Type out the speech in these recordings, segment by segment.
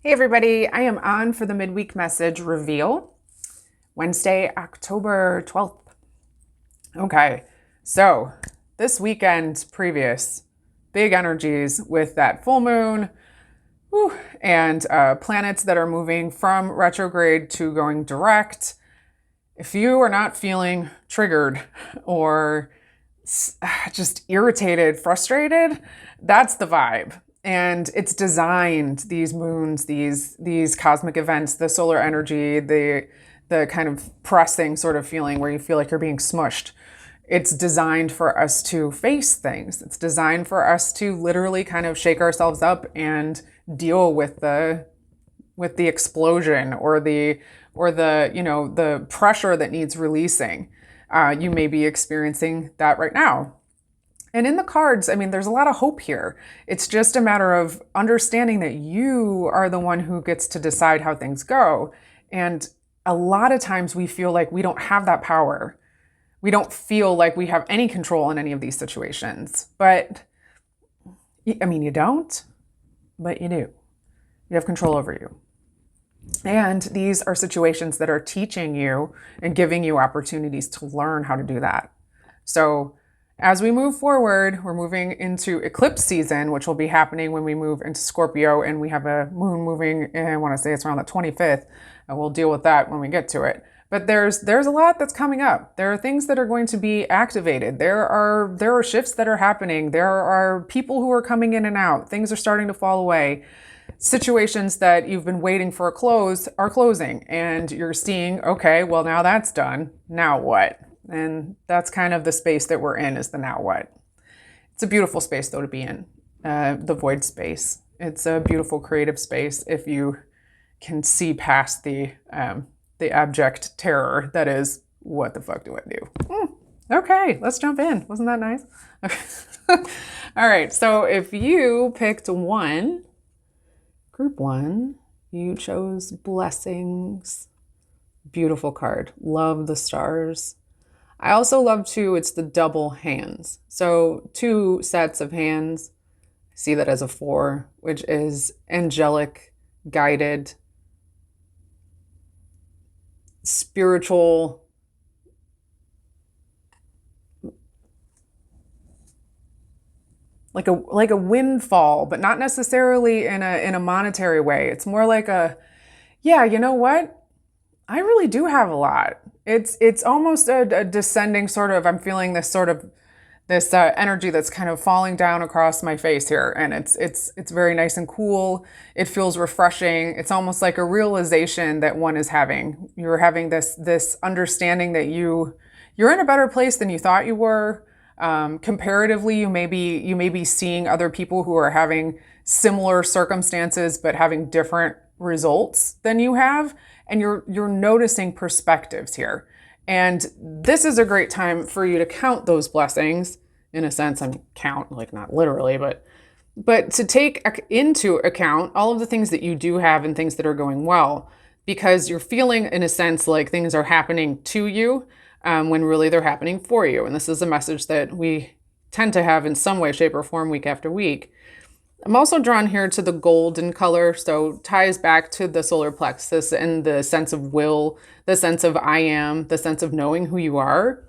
Hey everybody, I am on for the midweek message reveal, Wednesday, October 12th. Okay, so this weekend previous, big energies with that full moon, and planets that are moving from retrograde to going direct. If you are not feeling triggered or just irritated, frustrated, that's the vibe. And it's designed, these moons, these cosmic events, the solar energy, the kind of pressing sort of feeling where you feel like you're being smushed. It's designed for us to face things. It's designed for us to literally kind of shake ourselves up and deal with the explosion or the the pressure that needs releasing. You may be experiencing that right now. And in the cards, I mean, there's a lot of hope here. It's just a matter of understanding that you are the one who gets to decide how things go. And a lot of times we feel like we don't have that power. We don't feel like we have any control in any of these situations. But, I mean, you don't, but you do. You have control over you. And these are situations that are teaching you and giving you opportunities to learn how to do that. So as we move forward, we're moving into eclipse season, which will be happening when we move into Scorpio, and we have a moon moving, I want to say it's around the 25th, and we'll deal with that when we get to it. But there's a lot that's coming up. There are things that are going to be activated. There are shifts that are happening. There are people who are coming in and out. Things are starting to fall away. Situations that you've been waiting for a close are closing, and you're seeing, okay, well, now that's done. Now what? And that's kind of the space that we're in, is the now what. It's a beautiful space, though, to be in, the void space. It's a beautiful creative space if you can see past the abject terror that is, what the fuck do I do? Okay, let's jump in. Wasn't that nice? Okay. All right, so if you picked group one, you chose blessings. Beautiful card. Love the stars. I also love too, it's the double hands. So 2 sets of hands. I see that as a 4, which is angelic, guided, spiritual, like a windfall, but not necessarily in a monetary way. It's more like yeah, you know what? I really do have a lot. It's almost a descending sort of, I'm feeling this energy that's kind of falling down across my face here. And it's very nice and cool. It feels refreshing. It's almost like a realization that one is having. You're having this understanding that you're in a better place than you thought you were. Comparatively, you may be seeing other people who are having similar circumstances, but having different results than you have. And you're noticing perspectives here. And this is a great time for you to count those blessings. In a sense, I mean, count, like not literally, but to take into account all of the things that you do have and things that are going well, because you're feeling, in a sense, like things are happening to you when really they're happening for you. And this is a message that we tend to have in some way, shape, or form week after week. I'm also drawn here to the golden color, so ties back to the solar plexus and the sense of will, the sense of I am, the sense of knowing who you are.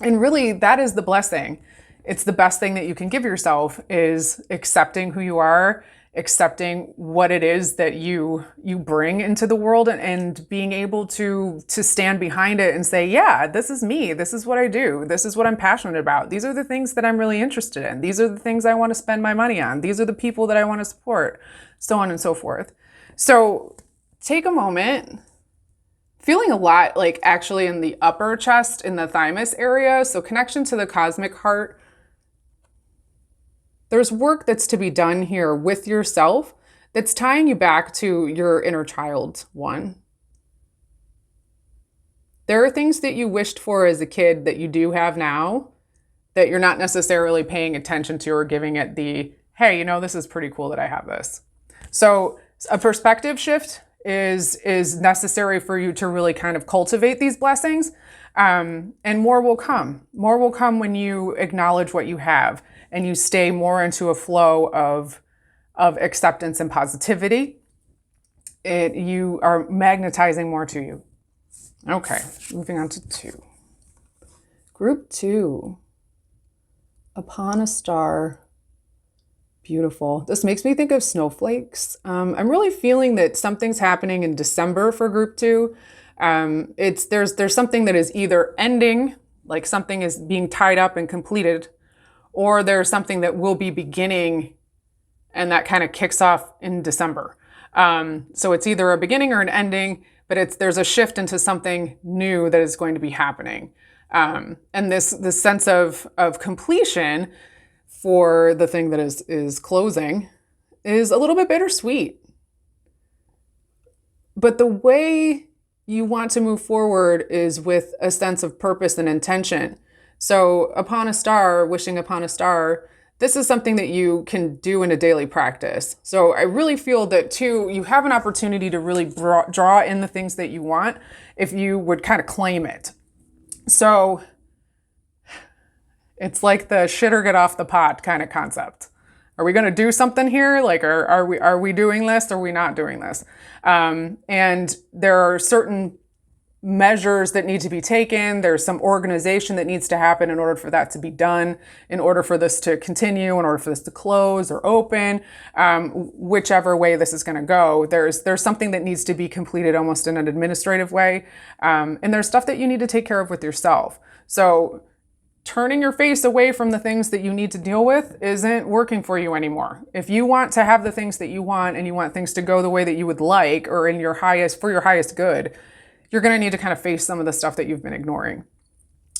And really, that is the blessing. It's the best thing that you can give yourself, is accepting who you are, accepting what it is that you bring into the world, and being able to stand behind it and say, yeah, this is me. This is what I do. This is what I'm passionate about. These are the things that I'm really interested in. These are the things I want to spend my money on. These are the people that I want to support, so on and so forth. So take a moment, feeling a lot like actually in the upper chest, in the thymus area. So connection to the cosmic heart. There's work that's to be done here with yourself that's tying you back to your inner child one. There are things that you wished for as a kid that you do have now that you're not necessarily paying attention to or giving it the, hey, you know, this is pretty cool that I have this. So a perspective shift is necessary for you to really kind of cultivate these blessings. And more will come. More will come when you acknowledge what you have and you stay more into a flow of acceptance and positivity. you are magnetizing more to you. Okay, moving on to 2. Group 2, upon a star. Beautiful. This makes me think of snowflakes. I'm really feeling that something's happening in December for group 2. There's something that is either ending, like something is being tied up and completed, or there's something that will be beginning, and that kind of kicks off in December. So it's either a beginning or an ending, but there's a shift into something new that is going to be happening. And this sense of completion for the thing that is closing is a little bit bittersweet. But the way you want to move forward is with a sense of purpose and intention. So upon a star, wishing upon a star, this is something that you can do in a daily practice. So I really feel that too, you have an opportunity to really draw in the things that you want if you would kind of claim it. So it's like the shit or get off the pot kind of concept. Are we going to do something here? Like, are we doing this? Or are we not doing this? And there are certain measures that need to be taken. There's some organization that needs to happen in order for that to be done, in order for this to continue, in order for this to close or open, whichever way this is going to go. There's something that needs to be completed almost in an administrative way. And there's stuff that you need to take care of with yourself. So turning your face away from the things that you need to deal with isn't working for you anymore. If you want to have the things that you want and you want things to go the way that you would like, or for your highest good, you're going to need to kind of face some of the stuff that you've been ignoring.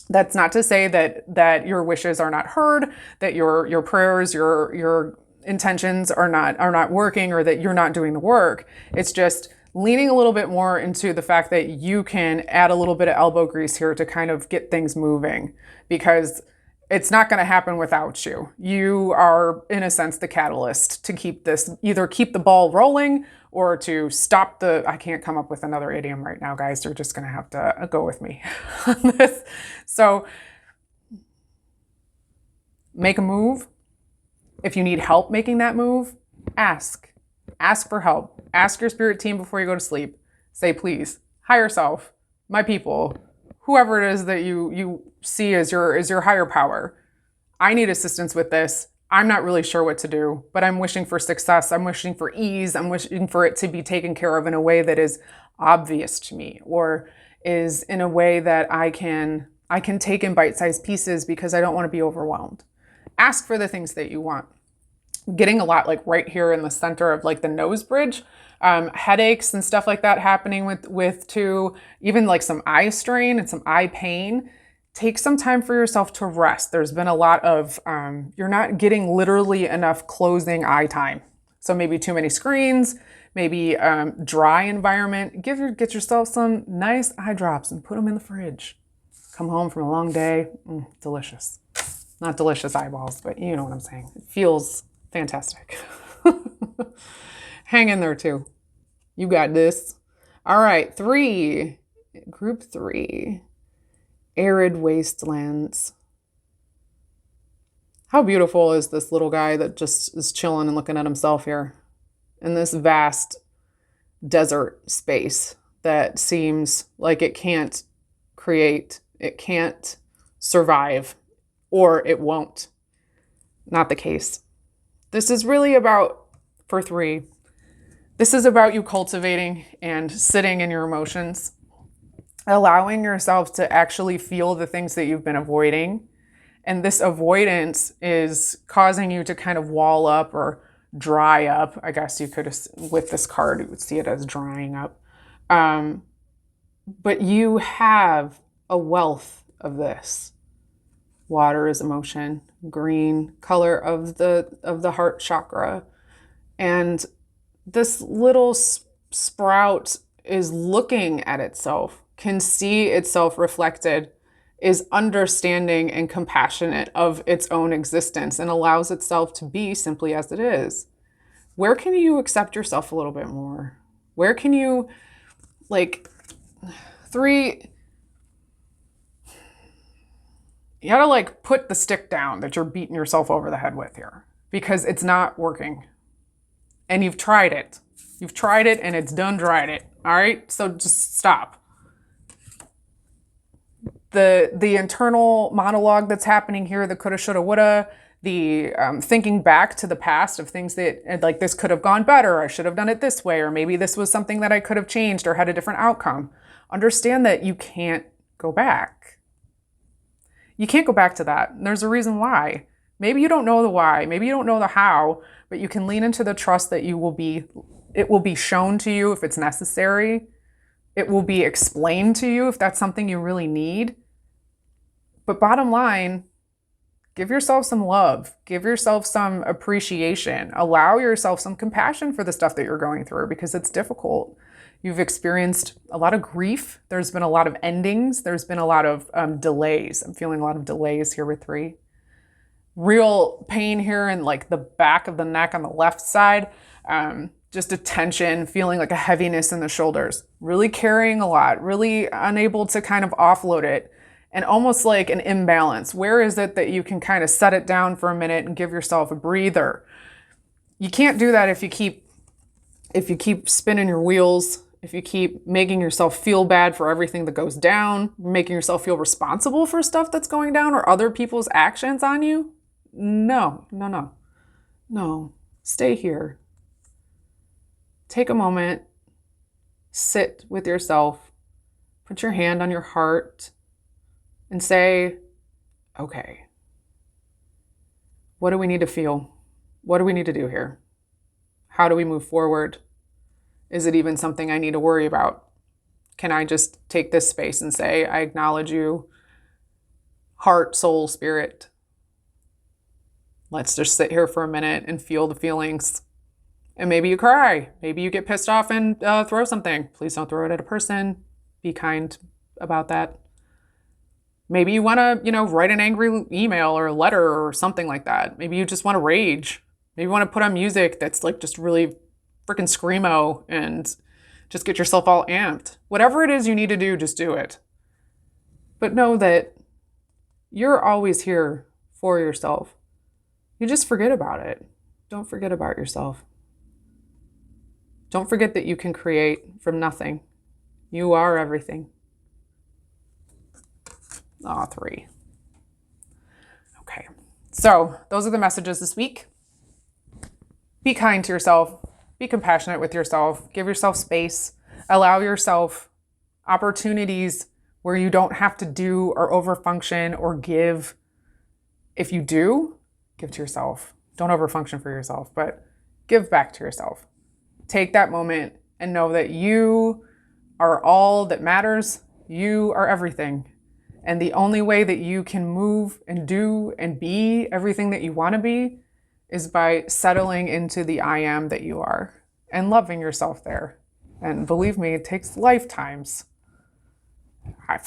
That's not to say that your wishes are not heard, that your prayers, your intentions are not working, or that you're not doing the work. It's just leaning a little bit more into the fact that you can add a little bit of elbow grease here to kind of get things moving, because it's not going to happen without you. You are, in a sense, the catalyst to either keep the ball rolling or to stop I can't come up with another idiom right now, guys. You're just going to have to go with me on this. So make a move. If you need help making that move, ask for help. Ask your spirit team before you go to sleep. Say, please, higher self, my people, whoever it is that you see as your higher power. I need assistance with this. I'm not really sure what to do, but I'm wishing for success. I'm wishing for ease. I'm wishing for it to be taken care of in a way that is obvious to me, or is in a way that I can take in bite-sized pieces, because I don't want to be overwhelmed. Ask for the things that you want. Getting a lot like right here in the center of like the nose bridge, headaches and stuff like that happening with too, even like some eye strain and some eye pain. Take some time for yourself to rest. There's been a lot of, you're not getting literally enough closing eye time. So maybe too many screens, maybe dry environment. Get yourself some nice eye drops and put them in the fridge. Come home from a long day, delicious. Not delicious eyeballs, but you know what I'm saying. It feels fantastic. Hang in there too. You got this. All right, group 3. Arid wastelands. How beautiful is this little guy that just is chilling and looking at himself here in this vast desert space that seems like it can't create, it can't survive, or it won't. Not the case. This is really about, for 3, this is about you cultivating and sitting in your emotions, allowing yourself to actually feel the things that you've been avoiding. And this avoidance is causing you to kind of wall up or dry up. I guess you could, with this card, you would see it as drying up. But you have a wealth of this. Water is emotion, green color of the heart chakra. And this little sprout is looking at itself, can see itself reflected, is understanding and compassionate of its own existence, and allows itself to be simply as it is. Where can you accept yourself a little bit more? Where can you, 3, you gotta put the stick down that you're beating yourself over the head with here, because it's not working. And you've tried it. You've tried it and it's done tried it. All right? So just stop. The internal monologue that's happening here, the coulda, shoulda, woulda, the thinking back to the past of things that, like, this could have gone better, I should have done it this way, or maybe this was something that I could have changed or had a different outcome. Understand that you can't go back. You can't go back to that. And there's a reason why. Maybe you don't know the why, maybe you don't know the how, but you can lean into the trust that it will be shown to you if it's necessary. It will be explained to you if that's something you really need. But bottom line, give yourself some love, give yourself some appreciation, allow yourself some compassion for the stuff that you're going through, because it's difficult. You've experienced a lot of grief. There's been a lot of endings. There's been a lot of delays. I'm feeling a lot of delays here with 3. Real pain here in like the back of the neck on the left side. Just a tension, feeling like a heaviness in the shoulders. Really carrying a lot, really unable to kind of offload it. And almost like an imbalance. Where is it that you can kind of set it down for a minute and give yourself a breather? You can't do that if you keep spinning your wheels, if you keep making yourself feel bad for everything that goes down, making yourself feel responsible for stuff that's going down or other people's actions on you. No. Stay here. Take a moment, sit with yourself, put your hand on your heart, and say, okay, what do we need to feel? What do we need to do here? How do we move forward? Is it even something I need to worry about? Can I just take this space and say, I acknowledge you, heart, soul, spirit. Let's just sit here for a minute and feel the feelings. And maybe you cry. Maybe you get pissed off and throw something. Please don't throw it at a person. Be kind about that. Maybe you want to, write an angry email or a letter or something like that. Maybe you just want to rage. Maybe you want to put on music that's like just really freaking screamo and just get yourself all amped. Whatever it is you need to do, just do it. But know that you're always here for yourself. You just forget about it. Don't forget about yourself. Don't forget that you can create from nothing. You are everything. 3. Okay, so those are the messages this week. Be kind to yourself. Be compassionate with yourself. Give yourself space. Allow yourself opportunities where you don't have to do or overfunction or give. If you do, give to yourself. Don't overfunction for yourself, but give back to yourself. Take that moment and know that you are all that matters. You are everything. And the only way that you can move and do and be everything that you want to be is by settling into the I am that you are and loving yourself there. And believe me, it takes lifetimes. I'm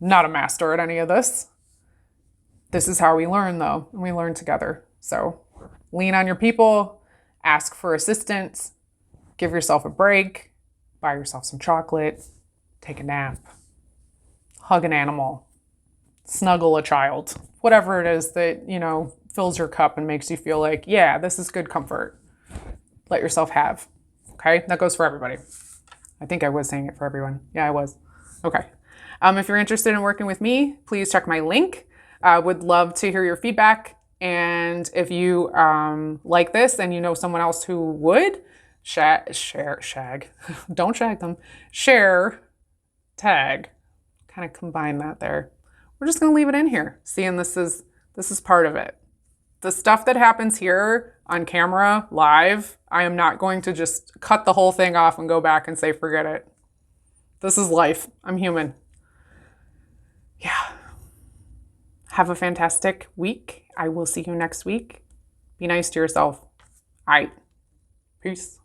not a master at any of this. This is how we learn, though, and we learn together. So lean on your people, ask for assistance, give yourself a break, buy yourself some chocolate, take a nap. Hug an animal, snuggle a child, whatever it is that, fills your cup and makes you feel like, yeah, this is good comfort. Let yourself have. Okay? That goes for everybody. I think I was saying it for everyone. Yeah, I was. Okay. If you're interested in working with me, please check my link. I would love to hear your feedback. And if you like this and you know someone else who would, don't shag them, share, tag, kind of combine that there. We're just going to leave it in here, seeing this is part of it. The stuff that happens here on camera, live, I am not going to just cut the whole thing off and go back and say, forget it. This is life. I'm human. Yeah. Have a fantastic week. I will see you next week. Be nice to yourself. All right. Peace.